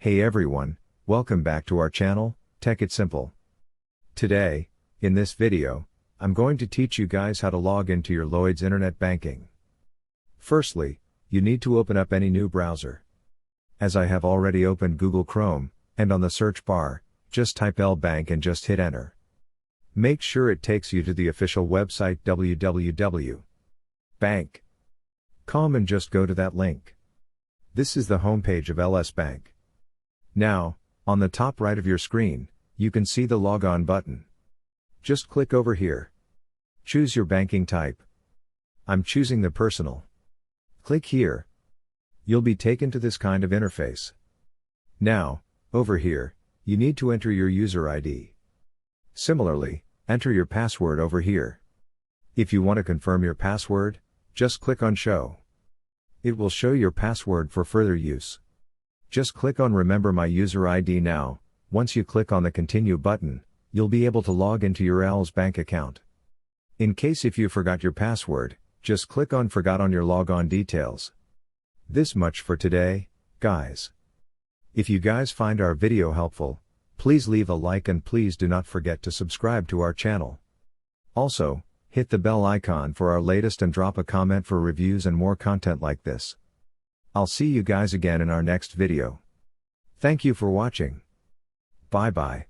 Hey everyone, welcome back to our channel, Tech It Simple. Today, in this video, I'm going to teach you guys how to log into your Lloyds internet banking. Firstly, you need to open up any new browser. As I have already opened Google Chrome, and on the search bar, just type LBank and just hit enter. Make sure it takes you to the official website www.bank.com and just go to that link. This is the homepage of LS Bank. Now, on the top right of your screen, you can see the Log On button. Just click over here. Choose your banking type. I'm choosing the personal. Click here. You'll be taken to this kind of interface. Now, over here, you need to enter your user ID. Similarly, enter your password over here. If you want to confirm your password, just click on Show. It will show your password for further use. Just click on Remember My User ID now. Once you click on the Continue button, you'll be able to log into your LS Bank account. In case if you forgot your password, just click on Forgot on your logon details. This much for today, guys. If you guys find our video helpful, please leave a like and please do not forget to subscribe to our channel. Also, hit the bell icon for our latest and drop a comment for reviews and more content like this. I'll see you guys again in our next video. Thank you for watching. Bye bye.